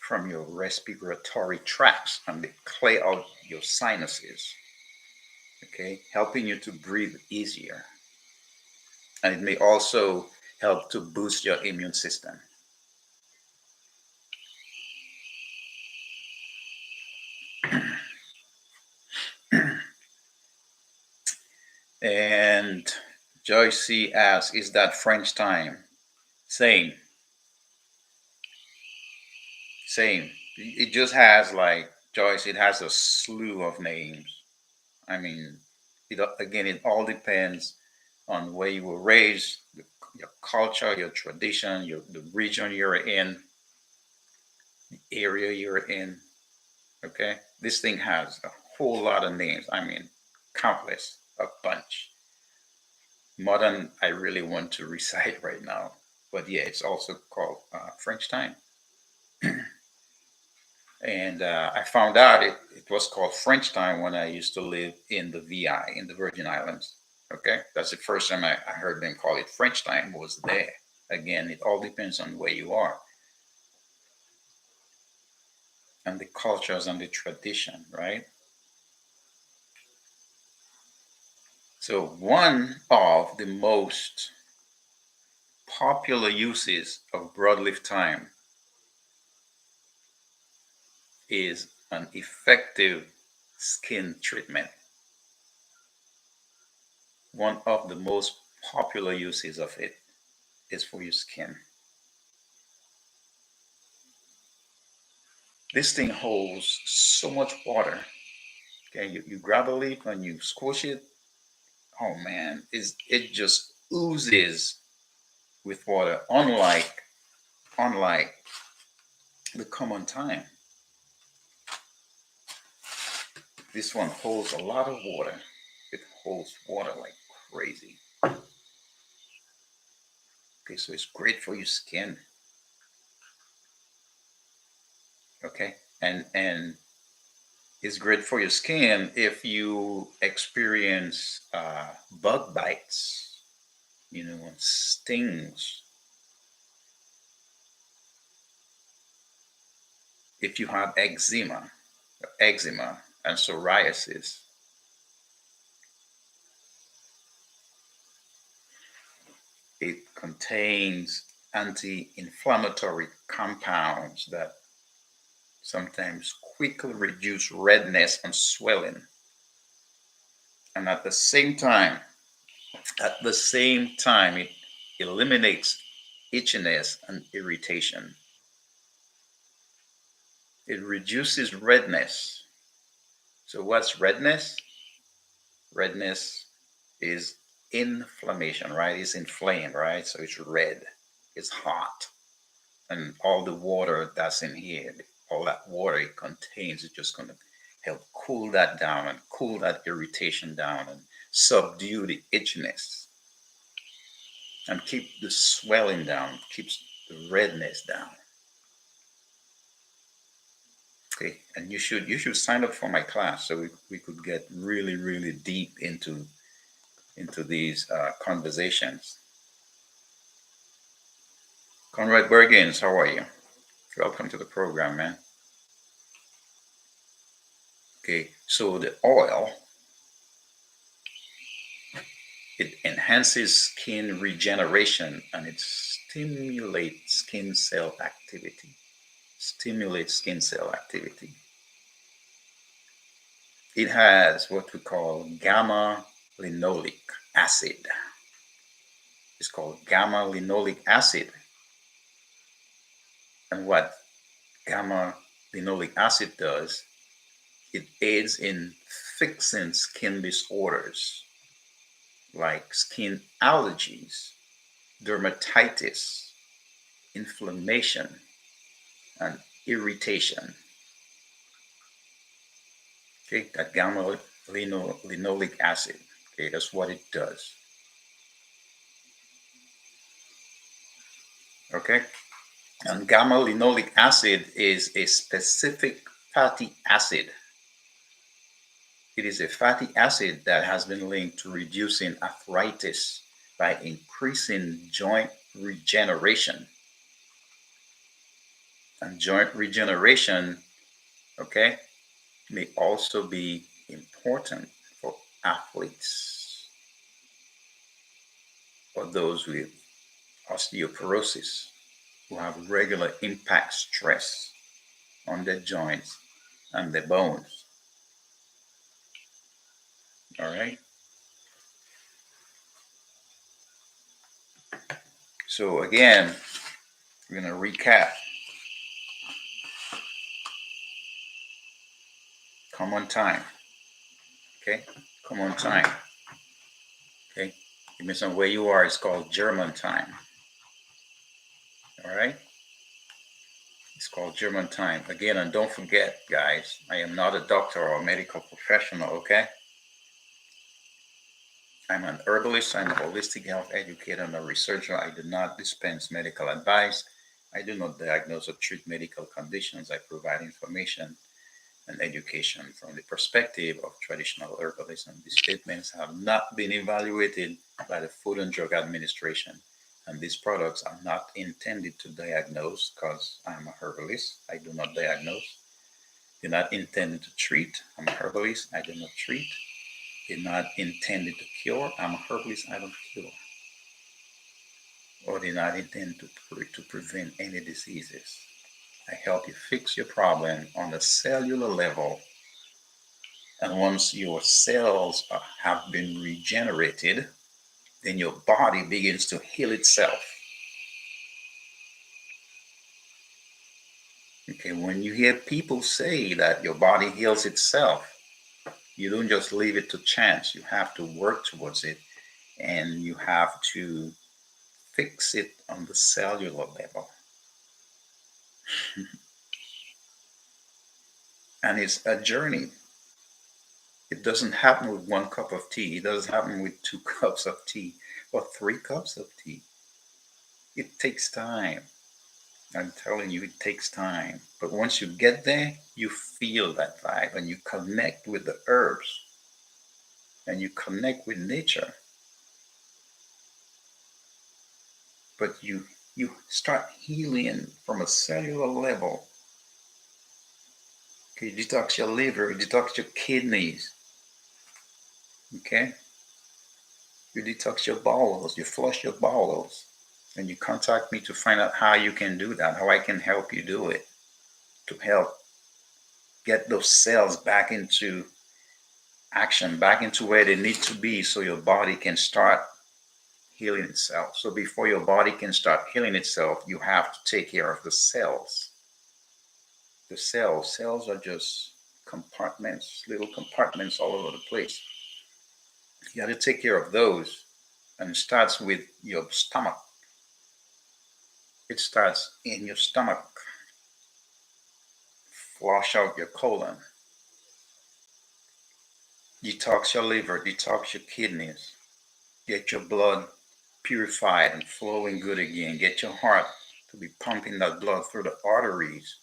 from your respiratory tracts and they clear out your sinuses, okay, helping you to breathe easier. And it may also help to boost your immune system. And Joyce C asks, is that French thyme? Same, same. It just has like Joyce, it has a slew of names. I mean, again, it all depends on where you were raised, your culture, your tradition, the region you're in, the area you're in. Okay, this thing has a whole lot of names. I mean, countless, a bunch. More than I really want to recite right now. But yeah, it's also called French thyme. And I found out it was called French thyme when I used to live in the VI, in the Virgin Islands. Okay, that's the first time I heard them call it French thyme was there. Again, it all depends on where you are and the cultures and the tradition, right? So, one of the most popular uses of broadleaf thyme is an effective skin treatment. One of the most popular uses of it is for your skin. This thing holds so much water. Okay, you grab a leaf and you squish it. Oh man, it just oozes with water. Unlike the common thyme, this one holds a lot of water. It holds water like crazy. Okay, so it's great for your skin. Okay, and it's great for your skin if you experience bug bites, stings. If you have eczema and psoriasis, it contains anti-inflammatory compounds that sometimes quickly reduce redness and swelling. And at the same time, it eliminates itchiness and irritation. It reduces redness. So what's redness? Redness is inflammation, right? It's inflamed, right? So it's red, it's hot. And all the water that's in here, all that water it contains is just going to help cool that down and cool that irritation down and subdue the itchiness and keep the swelling down, keeps the redness down. Okay, and you should sign up for my class so we could get really really deep into these conversations. Conrad Bergens, how are you? Welcome to the program, man. Okay, so the oil, it enhances skin regeneration and it stimulates skin cell activity. Stimulates skin cell activity. It has what we call gamma linoleic acid. It's called gamma linoleic acid. And what gamma linoleic acid does, it aids in fixing skin disorders like skin allergies, dermatitis, inflammation, and irritation. Okay, that gamma linoleic acid. Okay, that's what it does. Okay, and gamma linoleic acid is a specific fatty acid. It is a fatty acid that has been linked to reducing arthritis by increasing joint regeneration. And joint regeneration, okay, may also be important for athletes or those with osteoporosis who have regular impact stress on their joints and their bones. All right. So again, we're going to recap. Common thyme. Okay. Common thyme. Okay. Depends on where you are. It's called German thyme. All right. It's called German thyme. Again, and don't forget, guys, I am not a doctor or a medical professional. Okay. I'm an herbalist, I'm a holistic health educator and a researcher. I do not dispense medical advice. I do not diagnose or treat medical conditions. I provide information and education from the perspective of traditional herbalism. These statements have not been evaluated by the Food and Drug Administration, and these products are not intended to diagnose because I'm a herbalist. I do not diagnose. They're not intended to treat. I'm a herbalist. I do not treat. They're not intended to cure. I'm a herbalist. I don't cure. Or they're not intended to prevent any diseases. I help you fix your problem on the cellular level. And once your cells have been regenerated, then your body begins to heal itself. Okay, when you hear people say that your body heals itself, You don't just leave it to chance. You have to work towards it, and you have to fix it on the cellular level. And it's a journey. It doesn't happen with one cup of tea. It doesn't happen with two cups of tea or three cups of tea. It takes time. I'm telling you, it takes time. But once you get there, you feel that vibe and you connect with the herbs and you connect with nature. But you start healing from a cellular level. Okay, you detox your liver, you detox your kidneys. Okay, you detox your bowels, you flush your bowels, and you contact me to find out how you can do that, how I can help you do it, to help get those cells back into action, back into where they need to be so your body can start healing itself. So before your body can start healing itself, you have to take care of the cells. The cells are just compartments, little compartments all over the place. You got to take care of those. And it starts with your stomach. It starts in your stomach. Flush out your colon. Detox your liver, detox your kidneys. Get your blood purified and flowing good again. Get your heart to be pumping that blood through the arteries.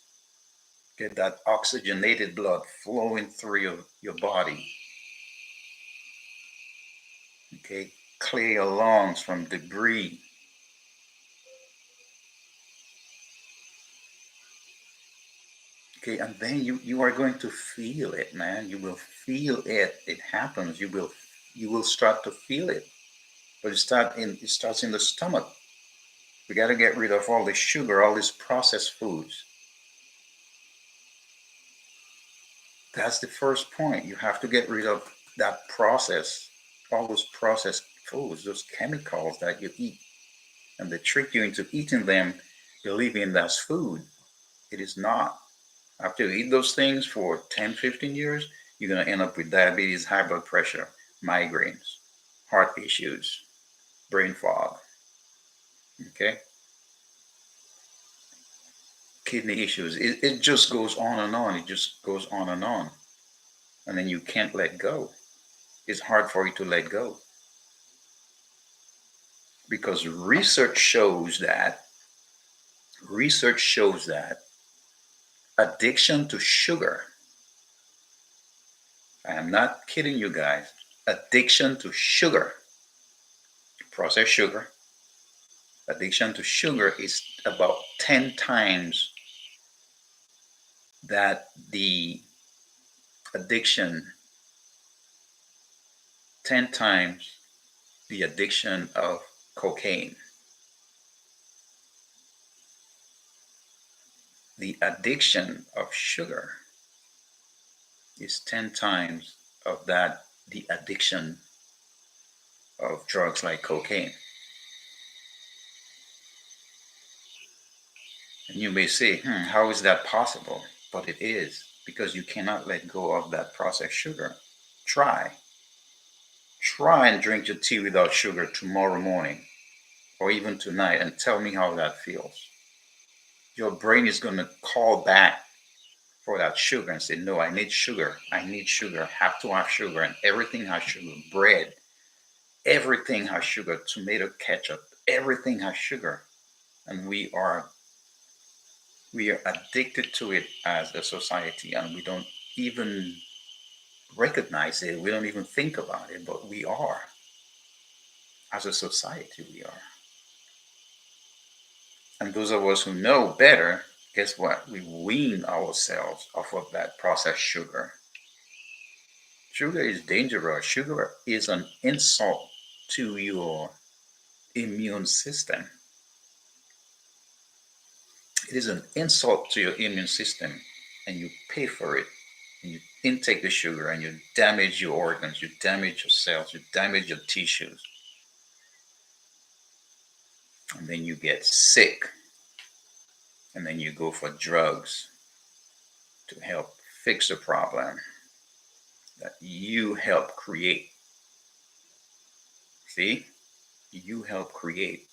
Get that oxygenated blood flowing through your body. Okay, clear your lungs from debris. Okay, and then you are going to feel it, man. You will feel it. It happens. You will start to feel it. But it starts in the stomach. We got to get rid of all the sugar, all these processed foods. That's the first point. You have to get rid of that process, all those processed foods, those chemicals that you eat, and they trick you into eating them, believing that's food. It is not. After you eat those things for 10, 15 years, you're going to end up with diabetes, high blood pressure, migraines, heart issues, brain fog, okay? Kidney issues. It just goes on and on. It just goes on and on. And then you can't let go. It's hard for you to let go because research shows that addiction to sugar, I am not kidding you guys, addiction to sugar, processed sugar, addiction to sugar is about 10 times that the addiction, 10 times the addiction of cocaine. The addiction of sugar is 10 times of that, the addiction of drugs like cocaine. And you may say, how is that possible? But it is because you cannot let go of that processed sugar. Try. Try and drink your tea without sugar tomorrow morning or even tonight and tell me how that feels. Your brain is going to call back for that sugar and say, no, I need sugar. I need sugar. I have to have sugar. And everything has sugar. Bread, everything has sugar. Tomato ketchup, everything has sugar. And we are addicted to it as a society, and we don't even recognize it. We don't even think about it, but we are. As a society, we are. And those of us who know better, guess what? We wean ourselves off of that processed sugar. Sugar is dangerous. Sugar is an insult to your immune system. It is an insult to your immune system, and you pay for it. And you intake the sugar and you damage your organs, you damage your cells, you damage your tissues, and then you get sick, and then you go for drugs to help fix the problem. that you help create. See, you help create.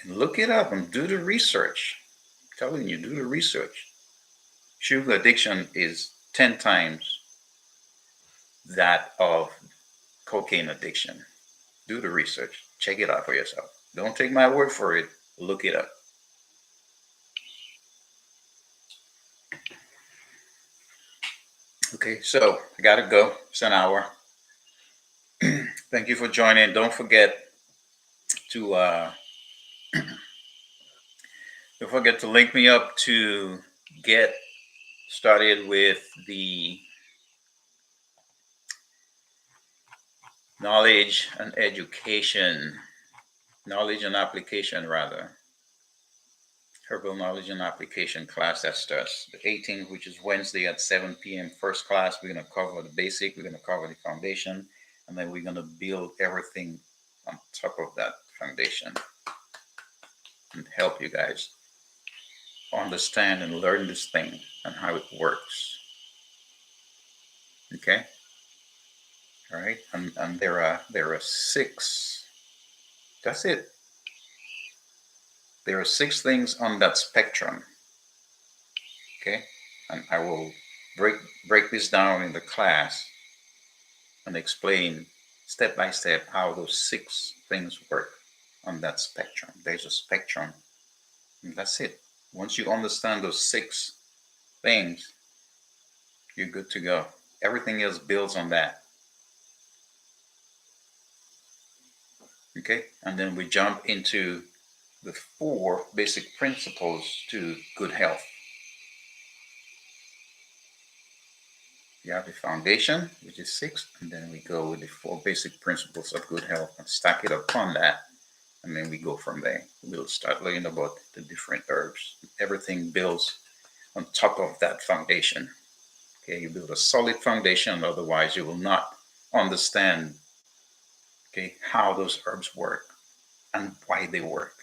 And look it up and do the research. I'm telling you, do the research. Sugar addiction is 10 times that of cocaine addiction. Do the research. Check it out for yourself. Don't take my word for it. Look it up. Okay, so I gotta go. It's an hour. Thank you for joining. To don't forget to link me up to get started with the knowledge and education, knowledge and application rather. Herbal knowledge and application class that starts the 18th, which is Wednesday at 7 p.m. First class. We're going to cover the basic, we're going to cover the foundation, and then we're going to build everything on top of that foundation and help you guys understand and learn this thing and how it works. Okay? All right. And there are six. That's it. There are six things on that spectrum. Okay? And I will break break this down in the class and explain step by step how those six things work on that spectrum. There's a spectrum, and that's it. Once you understand those six things, you're good to go. Everything else builds on that. Okay, and then we jump into the four basic principles to good health. You have the foundation, which is six, and then we go with the four basic principles of good health and stack it upon that, and then we go from there. We'll start learning about the different herbs. Everything builds on top of that foundation. Okay, you build a solid foundation, otherwise you will not understand, okay, how those herbs work and why they work.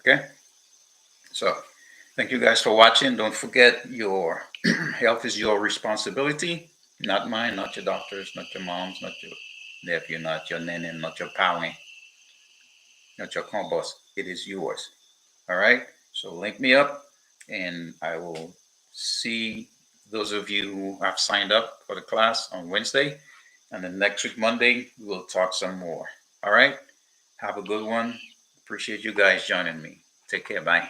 Okay, so thank you guys for watching. Don't forget, your health is your responsibility, not mine, not your doctors, not your moms, not your nephew, not your nene, not your pally, not your boss. It is yours. All right. So link me up, and I will see those of you who have signed up for the class on Wednesday. And then next week, Monday, we will talk some more. All right. Have a good one. Appreciate you guys joining me. Take care. Bye.